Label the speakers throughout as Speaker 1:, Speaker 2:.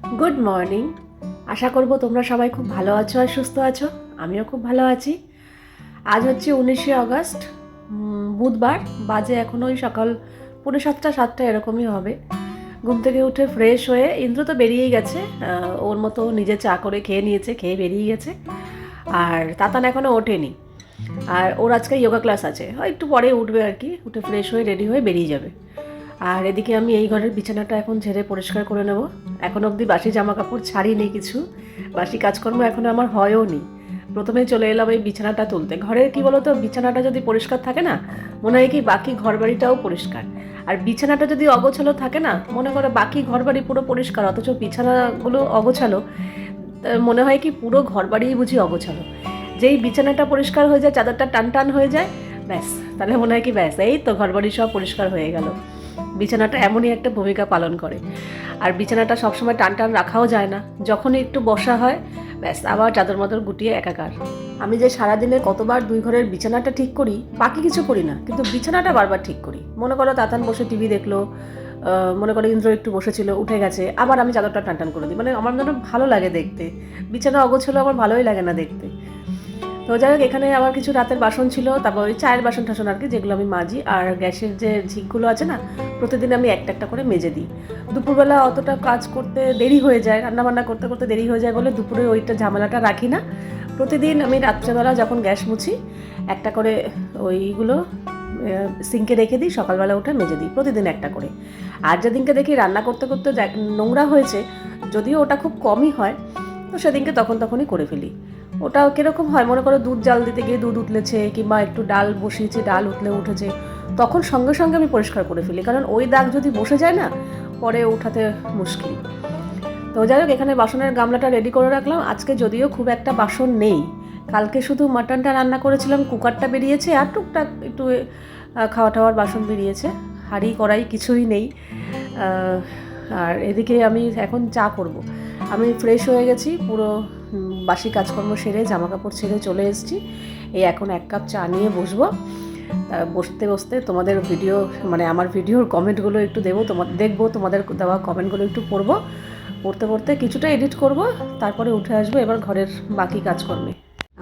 Speaker 1: Good morning. আশা করব তোমরা সবাই খুব ভালো আছো আর সুস্থ আছো। আমিও খুব ভালো আছি। আজ হচ্ছে 19শে আগস্ট, বুধবার। বাজে এখন ওই সকাল 6:45-7টা এরকমই হবে। ঘুম থেকে উঠে ফ্রেশ হয়ে ইন্দ্র তো বেরিয়েই গেছে, ওর মতো নিজে চা করে খেয়ে নিয়েছে, খেয়ে বেরিয়ে গেছে। আর তাতান এখনও ওঠেনি। আর ওর আজকে যোগা ক্লাস আছে, একটু পরে উঠবে আর কি। উঠে ফ্রেশ হয়ে রেডি হয়ে বেরিয়ে যাবে। আর এদিকে আমি এই ঘরের বিছানাটা এখন ঝেড়ে পরিষ্কার করে নেব। এখন অবধি বাসি জামা কাপড় ছাড়িনি, কিছু বাসি কাজকর্ম এখনও আমার হয়ও নি। প্রথমেই চলে এলাম এই বিছানাটা তুলতে। ঘরের কি বলো তো, বিছানাটা যদি পরিষ্কার থাকে না, মনে হয় কি বাকি ঘরবাড়িটাও পরিষ্কার। আর বিছানাটা যদি অগোছালো থাকে না, মনে করে বাকি ঘরবাড়ি পুরো পরিষ্কার, অথচ বিছানাগুলো অগোছালো, মনে হয় কি পুরো ঘরবাড়িই বুঝি অগোছালো। যেই বিছানাটা পরিষ্কার হয়ে যায়, চাদরটা টান টান হয়ে যায়, ব্যাস তাহলে মনে হয় কি ব্যাস এই তো ঘরবাড়ি সব পরিষ্কার হয়ে গেল। বিছানাটা এমনই একটা ভূমিকা পালন করে। আর বিছানাটা সবসময় টান টান রাখাও যায় না, যখনই একটু বসা হয় ব্যাস আবার চাদর মাদর গুটিয়ে একাকার। আমি যে সারাদিনে কতবার দুই ঘরের বিছানাটা ঠিক করি, বাকি কিছু করি না, কিন্তু বিছানাটা বারবার ঠিক করি। মনে করো তাতান বসে টিভি দেখলো, মনে করো ইন্দ্র একটু বসেছিল, উঠে গেছে, আবার আমি চাদরটা টান টান করে দিই। মানে আমার জন্য ভালো লাগে দেখতে। বিছানা অগোছালো আমার ভালোই লাগে না দেখতে। তো যাই হোক, এখানে আবার কিছু রাতের বাসন ছিল, তারপর ওই চায়ের বাসন টাসন আর কি, যেগুলো আমি মাজি। আর গ্যাসের যে ঝিকগুলো আছে না, প্রতিদিন আমি একটা একটা করে মেজে দিই। দুপুরবেলা অতটা কাজ করতে দেরি হয়ে যায়, রান্নাবান্না করতে করতে দেরি হয়ে যায় বলে দুপুরে ওইটা ঝামেলাটা রাখি না। প্রতিদিন আমি রাত্রেবেলা যখন গ্যাস মুছি, একটা করে ওইগুলো সিঙ্কে রেখে দিই, সকালবেলা উঠে মেজে দিই, প্রতিদিন একটা করে। আর যেদিনকে দেখি রান্না করতে করতে নোংরা হয়েছে, যদিও ওটা খুব কমই হয়, তো সেদিনকে তখনই করে ফেলি। ওটা কীরকম হয়, মনে করো দুধ জাল দিতে গিয়ে দুধ উতলেছে, কিংবা একটু ডাল বসিয়েছে, ডাল উঠেছে, তখন সঙ্গে সঙ্গে আমি পরিষ্কার করে ফেলি, কারণ ওই দাগ যদি বসে যায় না, পরে উঠাতে মুশকিল। তো যাই হোক, এখানে বাসনের গামলাটা রেডি করে রাখলাম। আজকে যদিও খুব একটা বাসন নেই, কালকে শুধু মাটনটা রান্না করেছিলাম, কুকারটা বেরিয়েছে, আর টুকটাক একটু খাওয়া টাওয়ার বাসন বেরিয়েছে, হাঁড়ি কড়াই কিছুই নেই। আর এদিকে আমি এখন চা করব। আমি ফ্রেশ হয়ে গেছি, পুরো বাসি কাজকর্ম সেরে জামা কাপড় ছেড়ে চলে এসেছি। এই এখন এক কাপ চা নিয়ে বসবো। বসতে বসতে তোমাদের ভিডিও, মানে আমার ভিডিওর কমেন্টগুলো একটু দেখবো, তোমাদের দেওয়া কমেন্টগুলো একটু পড়বো। পড়তে পড়তে কিছুটা এডিট করব, তারপরে উঠে আসবো এবার ঘরের বাকি কাজকর্মে।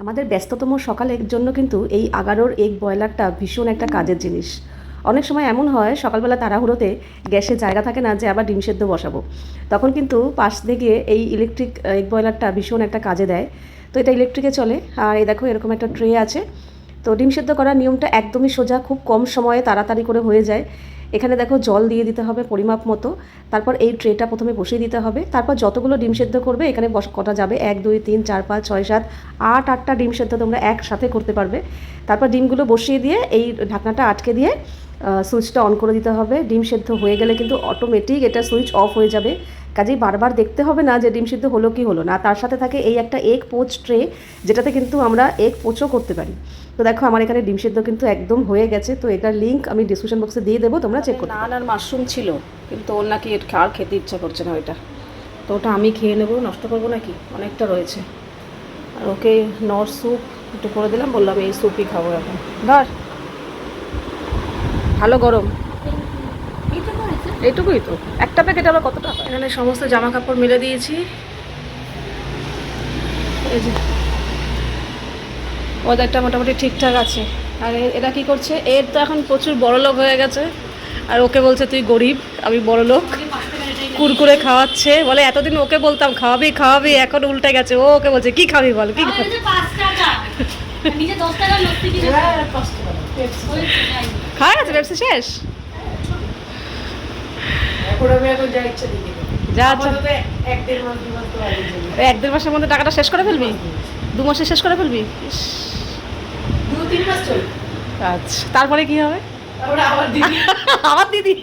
Speaker 1: আমাদের ব্যস্ততম সকালের জন্য কিন্তু এই আগারোর এগ বয়লারটা ভীষণ একটা কাজের জিনিস। অনেক সময় এমন হয় সকালবেলা তাড়াহুড়োতে গ্যাসে জায়গা থাকে না যে আবার ডিম সেদ্ধ বসাবো, তখন কিন্তু পাশ থেকে এই ইলেকট্রিক এগ বয়লারটা ভীষণ একটা কাজে দেয়। তো এটা ইলেকট্রিকে চলে। আর এই দেখো এরকম একটা ট্রে আছে। তো ডিম সেদ্ধ করার নিয়মটা একদমই সোজা, খুব কম সময়ে তাড়াতাড়ি করে হয়ে যায়। এখানে দেখো জল দিয়ে দিতে হবে পরিমাপ মতো, তারপর এই ট্রেটা প্রথমে বসিয়ে দিতে হবে, তারপর যতগুলো ডিম সেদ্ধ করবে এখানে কটা যাবে, 1 2 3 4 5 6 7 8 8টা ডিম সেদ্ধ তোমরা একসাথে করতে পারবে। তারপর ডিমগুলো বসিয়ে দিয়ে এই ঢাকনাটা আটকে দিয়ে সুইচটা অন করে দিতে হবে। ডিম সেদ্ধ হয়ে গেলে কিন্তু অটোমেটিক এটা সুইচ অফ হয়ে যাবে, কাজেই বারবার দেখতে হবে না যে ডিম সিদ্ধ হলো কি হলো না। তার সাথে থাকে এই একটা এগ পোচ ট্রে, যেটাতে কিন্তু আমরা এগ পোচও করতে পারি। তো দেখো আমার এখানে ডিম সিদ্ধ কিন্তু একদম হয়ে গেছে। তো এটার লিঙ্ক আমি ডিসক্রিপশন বক্সে দিয়ে দেবো, তোমরা চেক করো। নান আর মাশরুম ছিল, কিন্তু ওর নাকি আর খেতে ইচ্ছা করছে না ওইটা। তো ওটা আমি খেয়ে নেবো, নষ্ট করবো নাকি, অনেকটা রয়েছে। আর ওকে নর স্যুপ একটু করে দিলাম, বললাম এই স্যুপই খাবো এখন। ধর, ভালো গরম, এইটুকুই তো, একটা প্যাকেট আবার কত টাকা। এখানে সমস্ত জামা কাপড় মেলে দিয়েছি। এই যে ওদেরটা মোটামুটি ঠিকঠাক আছে। আর এরা কি করছে, এর তো এখন প্রচুর বড়লোক হয়ে গেছে, আর ওকে বলছে তুই গরিব আমি বড়লোক। কুরকুরে খাওয়াচ্ছে, বলে এতদিন ওকে বলতাম খাওয়াবি খাওয়াবি, এখন উল্টে গেছে, ও ওকে বলছে কি খাবি বল, কি খাবি। খাওয়া গেছে ব্যবসা শেষ। যা আচ্ছা, 1-1.5 মাসের মধ্যে টাকাটা শেষ করে ফেলবি, 2 মাসে শেষ করে ফেলবি। 2-3 মাস চল। আচ্ছা, তারপরে কি হবে? আবার দিদি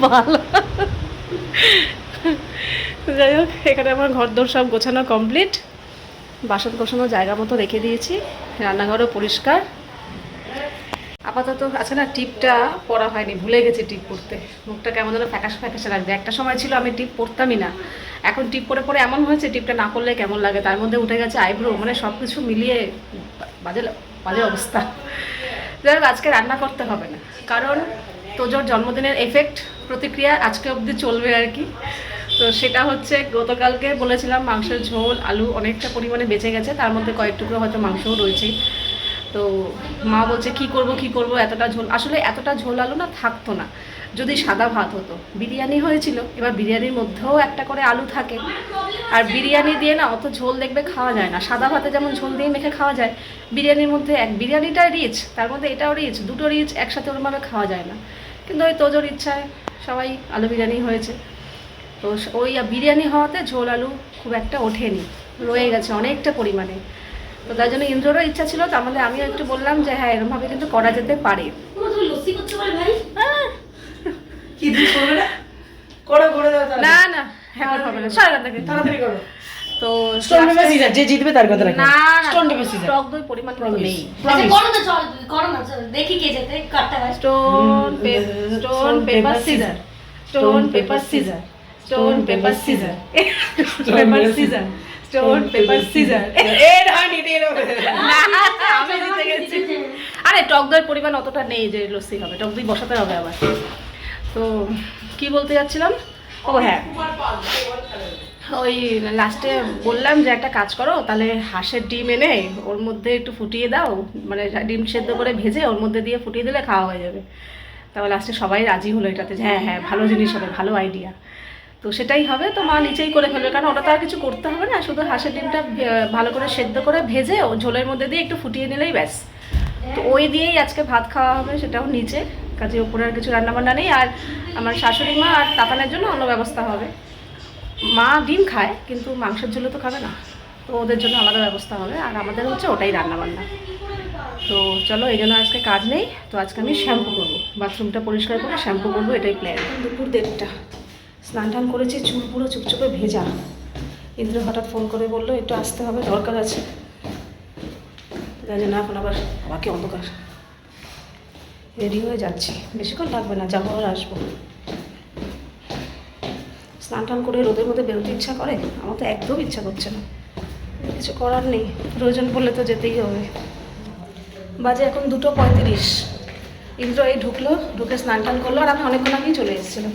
Speaker 1: ভালো। যাই হোক, এখানে আমার ঘরদোর সব গোছানো কমপ্লিট, বাসন কোষানো জায়গা মতো রেখে দিয়েছি, রান্নাঘরও পরিষ্কার। আপাতত আচ্ছা না, টিপটা পরা হয়নি, ভুলে গেছি টিপ পরতে। মুখটা কেমন যেন ফ্যাকাশে ফ্যাকাশে লাগবে। একটা সময় ছিল আমি টিপ পরতামই না, এখন টিপ পরে পরে এমন হয়েছে টিপটা না পরলে কেমন লাগে। তার মধ্যে উঠে গেছে আইব্রো, মানে সব কিছু মিলিয়ে বাজে বাজে অবস্থা। যাই হোক, আজকে রান্না করতে হবে না, কারণ তোজোর জন্মদিনের এফেক্ট প্রতিক্রিয়া আজকে অবধি চলবে আর কি। তো সেটা হচ্ছে গতকালকে বলেছিলাম মাংসের ঝোল আলু অনেকটা পরিমাণে বেঁচে গেছে, তার মধ্যে কয়েক টুকরো হয়তো মাংসও রয়েছে। তো মা বলছে কি করব এতটা ঝোল, আসলে এতটা ঝোল আলু না থাকতো না যদি সাদা ভাত হতো। বিরিয়ানি হয়েছিল, এবার বিরিয়ানির মধ্যেও একটা করে আলু থাকে, আর বিরিয়ানি দিয়ে না অত ঝোল দেখবে খাওয়া যায় না। সাদা ভাতে যেমন ঝোল দিয়ে মেখে খাওয়া যায়, বিরিয়ানির মধ্যে বিরিয়ানিটা রিচ, তার মধ্যে এটাও রিচ, দুটো রিচ একসাথে ওরমভাবে খাওয়া যায় না। কিন্তু ওই তোজোর ইচ্ছায় সবাই আলু বিরিয়ানি হয়েছে। তো ওই বিরিয়ানি হওয়াতে ঝোল আলু খুব একটা ওঠেনি, রয়ে গেছে অনেকটা পরিমাণে। তো তাই জন্য ইন্দ্ররও ইচ্ছা ছিল, তার মধ্যে আমিও একটু বললাম যে হ্যাঁ এরকমভাবে কিন্তু করা যেতে পারে। না না হ্যাঁ হবে না, তাড়াতাড়ি করো। তো যে জিতবে তার কথা রাখি। না স্টোন পেপার সিজার, টক দই পরিমাণ মতো নেই। করো না দেখি কে জেতে, কাটতে হয়। Stone paper scissor, stone paper scissor, stone paper scissor, paper scissor, stone paper scissor. আমি জিতে গেছি। আরে টক দইয়ের পরিমাণ অতটা নেই যে লস্যি হবে, টক দই বসাতে হবে আবার। তো কি বলতে যাচ্ছিলাম, ও হ্যাঁ ওই লাস্টে বললাম যে একটা কাজ করো তাহলে, হাঁসের ডিম এনে ওর মধ্যে একটু ফুটিয়ে দাও, মানে ডিম সেদ্ধ করে ভেজে ওর মধ্যে দিয়ে ফুটিয়ে দিলে খাওয়া হয়ে যাবে। তারপর লাস্টে সবাই রাজি হলো এটাতে, যে হ্যাঁ হ্যাঁ ভালো জিনিস হবে, ভালো আইডিয়া। তো সেটাই হবে। তো মা নিচেই করে ফেলবে, কারণ ওটা তো আর কিছু করতে হবে না, শুধু হাঁসের ডিমটা ভালো করে সেদ্ধ করে ভেজে ও ঝোলের মধ্যে দিয়ে একটু ফুটিয়ে নিলেই ব্যাস। তো ওই দিয়েই আজকে ভাত খাওয়া হবে, সেটাও নিচে, কাজে ওপরে আর কিছু রান্নাবান্না নেই। আর আমার শাশুড়ি মা আর তাতানের জন্য অন্য ব্যবস্থা হবে। মা ডিম খায় কিন্তু মাংসের ঝোলে তো খাবে না, তো ওদের জন্য আলাদা ব্যবস্থা হবে, আর আমাদের হচ্ছে ওটাই রান্নাবান্না। তো চলো, এই জন্য আজকে কাজ নেই। তো আজকে আমি শ্যাম্পু করবো, বাথরুমটা পরিষ্কার করে শ্যাম্পু করবো, এটাই প্ল্যান। দুপুর 1:30 স্নান টান করেছি, চুল পুরো চুপচুপে ভেজা। ইন্দ্র হঠাৎ ফোন করে বললো একটু আসতে হবে, দরকার আছে। তাই জন্য এখন আবার বাকি অন্ধকার, রেডি হয়ে যাচ্ছি, বেশিক্ষণ লাগবে না, যাবো আর আসবো। স্নান টান করে রোদের মধ্যে বেরোতে ইচ্ছা করে, আমার তো একদম ইচ্ছা করছে না, কিছু করার নেই, প্রয়োজন পড়লে তো যেতেই হবে। বাজে এখন 2:35। ইন্দ্র এই ঢুকলো, ঢুকে স্নান টান করলো, আর আমি অনেকক্ষণ আগেই চলে এসেছিলাম।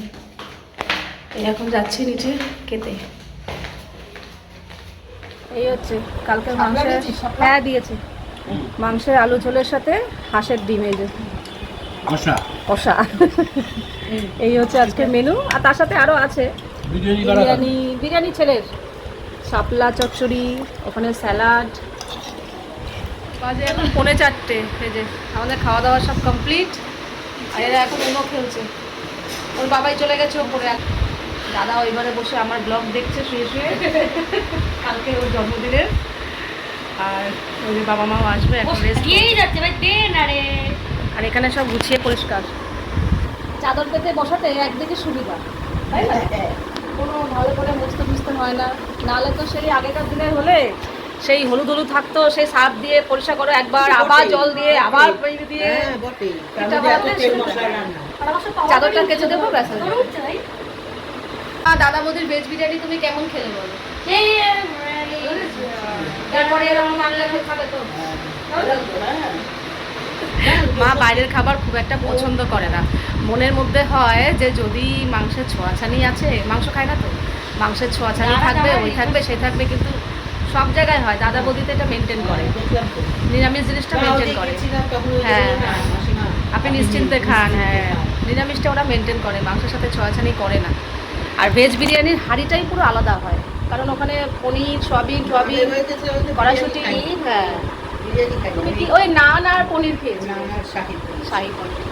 Speaker 1: এই এখন যাচ্ছি নিচে খেতে। এই হচ্ছে কালকের মাংসের, হ্যাঁ দিয়েছি, মাংসের আলু ঝোলের সাথে হাঁসের ডিম, এই যে কষা কষা। এই হচ্ছে আজকের মেনু। আর তার সাথে আরও আছে বিরিয়ানি ছেলের, শাপলা চচ্চড়ি, ওখানে স্যালাড। বাজে এখন 3:45। এই যে আমাদের খাওয়া দাওয়া সব কমপ্লিট, আর এরা এখন উনো খেলছে। ওর বাবাই চলে গেছে ওপরে, দাদা ওইবারে বসে আমার ব্লগ দেখছে শুয়ে শুয়ে, কালকে ওর জন্মদিনের। আর ওই যে বাবা মাও আসবে এখন, আর এখানে সব গুছিয়ে পরিষ্কার, চাদর পেতে বসাতে একদিকে সুবিধা, তাই না? কোনো ভালো করে মুছতে হয় না, নাহলে তো সেই আগেকার দিনে হলে সেই হলুদ হলুদ থাকতো, সেই সার্ফ দিয়ে পরিষ্কার করে একবার, আবার জল দিয়ে, আবার পানি দিয়ে, চাদরটা কেচে দেবো ব্যাস। দাদা বৌদির ভেজ বিরিয়ানি তুমি কেমন খেলে বলো? মা বাইরের খাবার খুব একটা পছন্দ করে না, মনের মধ্যে হয় যে যদি মাংসের ছোঁয়াছানি আছে, মাংস খায় না তো, মাংসের ছোঁয়াছানি থাকবে, ওই থাকবে সে থাকবে, কিন্তু সব জায়গায় হয়। দাদা বৌদিতে এটা মেনটেন করে, নিরামিষ জিনিসটা মেনটেন করে। হ্যাঁ আপনি নিশ্চিন্তে খান, হ্যাঁ নিরামিষটা ওরা মেনটেন করে, মাংসের সাথে ছোঁয়াছানি করে না। আর ভেজ বিরিয়ানির হাঁড়িটাই পুরো আলাদা হয়, কারণ ওখানে পনির, সয়াবিন কড়াইশুঁটি। হ্যাঁ তুমি কি ওই নান আর পনির খেয়েছি? শাহী পনির।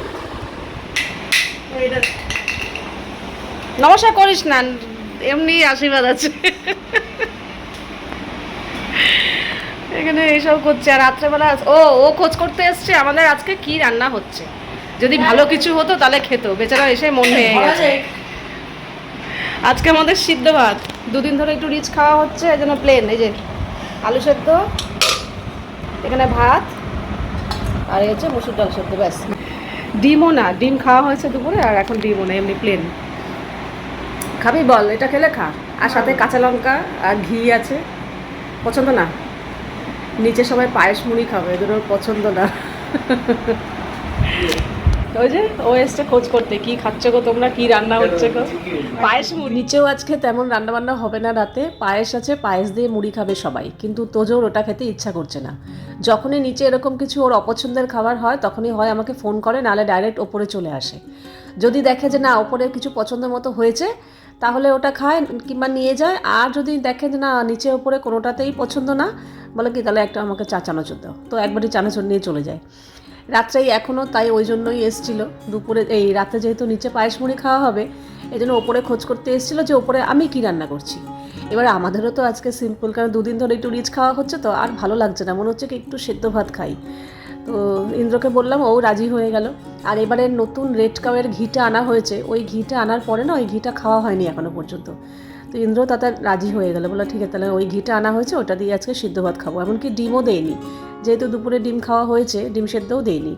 Speaker 1: নমস্কার করিস না, এমনি আশীর্বাদ আছে। এখানে এইসব করছে, আর রাত্রেবেলা ও খোঁজ করতে এসছে আমাদের আজকে কি রান্না হচ্ছে। যদি ভালো কিছু হতো তাহলে খেত, বেচারা এসে মন হয়ে গেছে। আজকে আমাদের সিদ্ধ ভাত, 2 দিন ধরে একটু রিচ খাওয়া হচ্ছে, এই জন্য প্লেন। এই যে আলু সেদ্ধ, এখানে ভাত, আর এই হচ্ছে মসুর ডাল সেদ্ধ, ব্যাস। ডিমও না, ডিম খাওয়া হয়েছে দুপুরে, আর এখন ডিমও না, এমনি প্লেন। খাবি বল, এটা খেলে খা, আর সাথে কাঁচা লঙ্কা আর ঘি আছে। পছন্দ না? নিচে সবাই পায়েস মুড়ি খাবে, এদের ওর পছন্দ না। ওই যে ও এসছে খোঁজ করতে, কি খাচ্ছ গো তোমরা, কি রান্না হচ্ছে গো? পায়েস মুড়ি। নিচেও আজকে তেমন রান্না বান্না হবে না রাতে, পায়েস আছে, পায়েস দিয়ে মুড়ি খাবে সবাই, কিন্তু তোজোর ওটা খেতে ইচ্ছা করছে না। যখনই নিচে এরকম কিছু ওর অপছন্দের খাবার হয় তখনই হয় আমাকে ফোন করে, নাহলে ডাইরেক্ট ওপরে চলে আসে। যদি দেখে যে না ওপরে কিছু পছন্দের মতো হয়েছে তাহলে ওটা খায় কিংবা নিয়ে যায়, আর যদি দেখে যে না নিচে ওপরে কোনোটাতেই পছন্দ না, বলে কি তাহলে একটা আমাকে চানাচুর দাও, তো একবারই চানাচুর নিয়ে চলে যায়। রাত্রেই এখনও তাই ওই জন্যই এসেছিলো দুপুরে, এই রাতে যেহেতু নিচে পায়েস মুড়ি খাওয়া হবে এই জন্য ওপরে খোঁজ করতে এসেছিলো যে ওপরে আমি কি রান্না করছি। এবার আমাদেরও তো আজকে সিম্পল, কারণ দুদিন ধরে একটু রিচ খাওয়া হচ্ছে তো আর ভালো লাগছে না, মনে হচ্ছে কি একটু সেদ্ধ ভাত খাই। তো ইন্দ্রকে বললাম, ও রাজি হয়ে গেল। আর এবারে নতুন রেড কাউয়ের ঘিটা আনা হয়েছে, ওই ঘিটা আনার পরে না ওই ঘিটা খাওয়া হয়নি এখনো পর্যন্ত। তো ইন্দ্র তাতে রাজি হয়ে গেল, বললো ঠিক আছে তাহলে ওই ঘিটা আনা হয়েছে ওটা দিয়ে আজকে সিদ্ধ ভাত খাবো, এমনকি ডিমও দেয়নি, যেহেতু দুপুরে ডিম খাওয়া হয়েছে ডিম সেদ্ধও দেয়নি।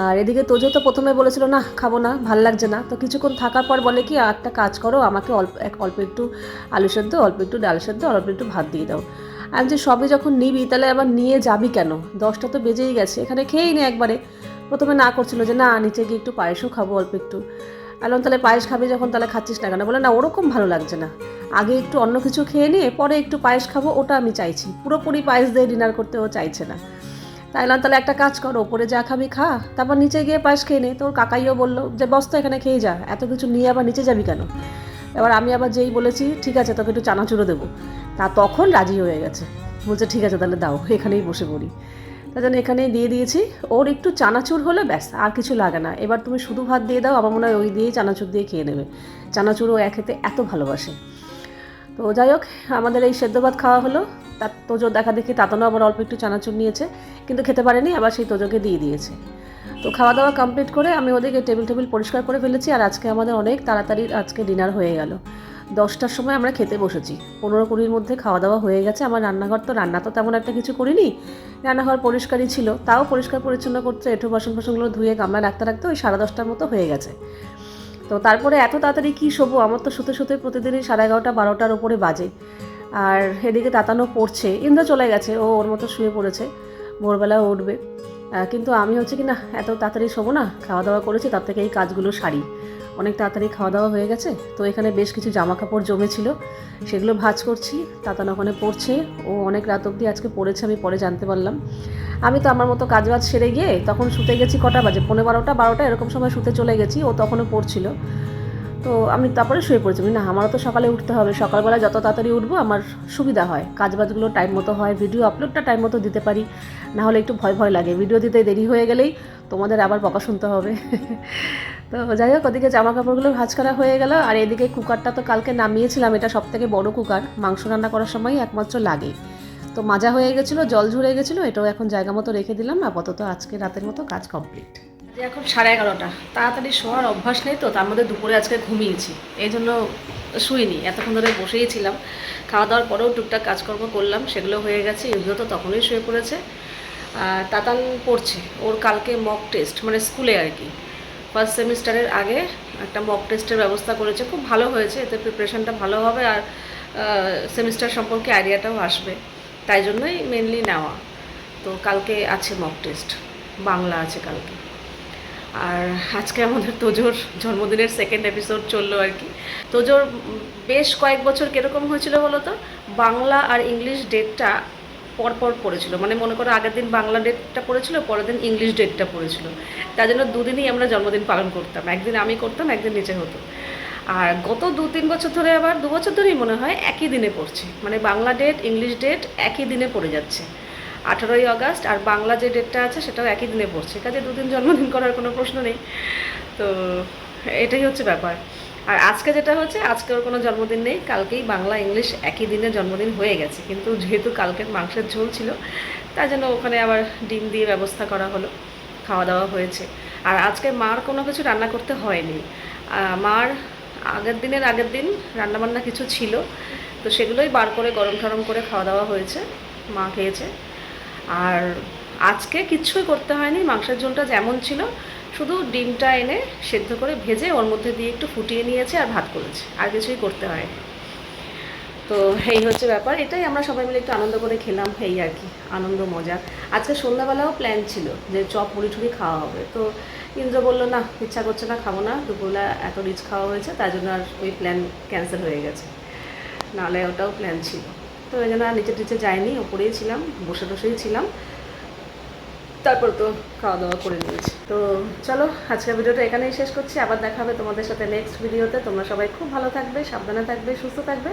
Speaker 1: আর এদিকে তোজো তো প্রথমে বলেছিল না খাবো না, ভাল লাগছে না, তো কিছুক্ষণ থাকার পর বলে কি একটা কাজ করো, আমাকে অল্প একটু আলু সেদ্ধ, অল্প একটু ডাল সেদ্ধ, অল্প একটু ভাত দিয়ে দাও। আমি যে সবই যখন নিবি তাহলে আবার নিয়ে যাবি কেন, 10টা তো বেজেই গেছে, এখানে খেয়েই নে একবারে। প্রথমে না করছিল যে না নিচে গিয়ে একটু পায়েসও খাবো অল্প একটু। আলাম তাহলে পায়েস খাবি যখন তাহলে খাচ্ছিস না কেন, বলে না ওরকম ভালো লাগছে না, আগে একটু অন্য কিছু খেয়ে নিয়ে পরে একটু পায়েস খাবো, ওটা আমি চাইছি, পুরোপুরি পায়েস দিয়ে ডিনার করতে ও চাইছে না। তাহলে একটা কাজ কর, ওপরে যা খাবি খা, তারপর নিচে গিয়ে পায়েস খেয়ে নে। তোর কাকাইও বললো যে বস তো এখানে খেয়ে যা, এত কিছু নিয়ে আবার নিচে যাবি কেন। এবার আমি আবার যেই বলেছি ঠিক আছে তোকে একটু চানাচুরও দেবো, তা তখন রাজি হয়ে গেছে, বলছে ঠিক আছে তাহলে দাও, এখানেই বসে পড়ি। তার জন্য এখানেই দিয়ে দিয়েছি, ওর একটু চানাচুর হলে ব্যাস আর কিছু লাগে না। এবার তুমি শুধু ভাত দিয়ে দাও, আমার মনে হয় ওই দিয়েই চানাচুর দিয়ে খেয়ে নেবে, চানাচুরও খেতে এত ভালোবাসে। তো যাই হোক আমাদের এই সেদ্ধ ভাত খাওয়া হলো, তার তোজোর দেখা দেখি তাতানো আবার অল্প একটু চানাচুর নিয়েছে, কিন্তু খেতে পারেনি, আবার সেই তোজোকে দিয়ে দিয়েছে। তো খাওয়া দাওয়া কমপ্লিট করে আমি ওদিকে টেবিল পরিষ্কার করে ফেলেছি, আর আজকে আমাদের অনেক তাড়াতাড়ি আজকে ডিনার হয়ে গেল। 10টার সময় আমরা খেতে বসেছি, 15-20 মধ্যে খাওয়া দাওয়া হয়ে গেছে। আমার রান্না তো তেমন একটা কিছু করিনি, রান্নাঘর পরিষ্কারই ছিল, তাও পরিষ্কার পরিচ্ছন্ন করতে এঁঠো বাসনগুলো ধুয়ে গামলা রাখতে ওই 10:30টার মতো হয়ে গেছে। তো তারপরে এত তাড়াতাড়ি কী শোবো, আমার তো শুতে প্রতিদিনই 11:30-12টার ওপরে বাজে। আর এদিকে তাতানো পড়ছে, ইন্দ্র চলে গেছে, ওর মতো শুয়ে পড়েছে, ভোরবেলা উঠবে। কিন্তু আমি হচ্ছে কি না এত তাড়াতাড়ি শোবো না, খাওয়া দাওয়া করেছি তার থেকে এই কাজগুলো সারি, অনেক তাড়াতাড়ি খাওয়া দাওয়া হয়ে গেছে। তো এখানে বেশ কিছু জামা কাপড় জমেছিল, সেগুলো ভাঁজ করছি, তাতানো ওখানে পড়ছে, ও অনেক রাত অবধি আজকে পড়েছে আমি পরে জানতে পারলাম। আমি তো আমার মতো কাজ সেরে গিয়ে তখন শুতে গেছি, কটা বাজে 11:30-12টা এরকম সময় শুতে চলে গেছি, ও তখনও পড়ছিল। তো আমি তারপরে শুয়ে পড়েছি, না আমারও তো সকালে উঠতে হবে, সকালবেলা যত তাড়াতাড়ি উঠবো আমার সুবিধা হয়, কাজবাজগুলো টাইম মতো হয়, ভিডিও আপলোডটা টাইম মতো দিতে পারি, না হলে একটু ভয় লাগে, ভিডিও দিতে দেরি হয়ে গেলেই তোমাদের আবার বকা শুনতে হবে। তো যাই হোক ওদিকে জামা কাপড়গুলো ভাঁজ করা হয়ে গেল। আর এদিকে কুকারটা তো কালকে নামিয়েছিলাম, এটা সবথেকে বড় কুকার, মাংস রান্না করার সময় একমাত্র লাগে। তো মাজা হয়ে গেছিলো, জল ঝরে গেছিলো, এটাও এখন জায়গা মতো রেখে দিলাম, আপাতত আজকে রাতের মতো কাজ কমপ্লিট। এখন 11:30, তাড়াতাড়ি শোয়ার অভ্যাস নেই তো, তার মধ্যে দুপুরে আজকে ঘুমিয়েছি, এই জন্য শুইনি, এতক্ষণ ধরে বসেই ছিলাম। খাওয়া দাওয়ার পরেও টুকটাক কাজকর্ম করলাম, সেগুলো হয়ে গেছে। এগুলো তো তখনই শুয়ে পড়েছে। তাতান পড়ছে, ওর কালকে মক টেস্ট, মানে স্কুলে আর কি, ফার্স্ট সেমিস্টারের আগে একটা মক টেস্টের ব্যবস্থা করেছে, খুব ভালো হয়েছে, এতে প্রিপারেশানটা ভালো হবে আর সেমিস্টার সম্পর্কে আইডিয়াটাও আসবে, তাই জন্যই মেনলি নেওয়া। তো কালকে আছে মক টেস্ট, বাংলা আছে কালকে। আর আজকে আমাদের তোজোর জন্মদিনের সেকেন্ড এপিসোড চললো আর কি। তোজোর বেশ কয়েক বছর কীরকম হয়েছিল বলো তো, বাংলা আর ইংলিশ ডেটটা পরপর পড়েছিল, মানে মনে করো আগের দিন বাংলা ডেটটা পড়েছিল, পরের দিন ইংলিশ ডেটটা পড়েছিল, তার জন্য দুদিনই আমরা জন্মদিন পালন করতাম, একদিন আমি করতাম একদিন নিচে হতো। আর গত 2-3 বছর ধরে, আবার 2 বছর ধরেই মনে হয় একই দিনে পড়ছে, মানে বাংলা ডেট ইংলিশ ডেট একই দিনে পড়ে যাচ্ছে, 18ই আগস্ট, আর বাংলা যে ডেটটা আছে সেটাও একই দিনে পড়ছে, কাজে দুদিন জন্মদিন করার কোনো প্রশ্ন নেই। তো এটাই হচ্ছে ব্যাপার। আর আজকে যেটা হচ্ছে, আজকে ওর কোনো জন্মদিন নেই, কালকেই বাংলা ইংলিশ একই দিনে জন্মদিন হয়ে গেছে, কিন্তু যেহেতু কালকের মাংসের ঝোল ছিল তাই জন্য ওখানে আবার ডিম দিয়ে ব্যবস্থা করা হলো, খাওয়া দাওয়া হয়েছে। আর আজকে মার কোনো কিছু রান্না করতে হয়নি, মার আগের দিন রান্নাবান্না কিছু ছিল, তো সেগুলোই বার করে গরম ঠরম করে খাওয়া দাওয়া হয়েছে, মা খেয়েছে। আর আজকে কিচ্ছুই করতে হয়নি, মাংসের ঝোলটা যেমন ছিল, শুধু ডিমটা এনে সেদ্ধ করে ভেজে ওর মধ্যে দিয়ে একটু ফুটিয়ে নিয়েছে আর ভাত করেছে, আর কিছুই করতে হয়নি। তো এই হচ্ছে ব্যাপার, এটাই আমরা সবাই মিলে একটু আনন্দ করে খেলাম, এই আর কি, আনন্দ মজা। আজকে সন্ধ্যাবেলাও প্ল্যান ছিল যে চপ মুড়ি টুড়ি খাওয়া হবে, তো ইন্দ্র বললো না ইচ্ছা করছে না, খাবো না, দুপুরবেলা এত রিচ খাওয়া হয়েছে, তাই জন্য আর ওই প্ল্যান ক্যান্সেল হয়ে গেছে, নাহলে ওটাও প্ল্যান ছিল। তো এই জন্য আর নিচে টিচে যাইনি, ওপরেই ছিলাম, বসে বসেই ছিলাম, তারপর তো খাওয়া দাওয়া করে নিয়েছি। তো চলো আজকের ভিডিওটা এখানেই শেষ করছি, আবার দেখা হবে তোমাদের সাথে নেক্সট ভিডিওতে। তোমরা সবাই খুব ভালো থাকবে, সাবধানে থাকবে, সুস্থ থাকবে।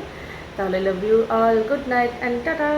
Speaker 1: তাহলে love you all, good night and tata.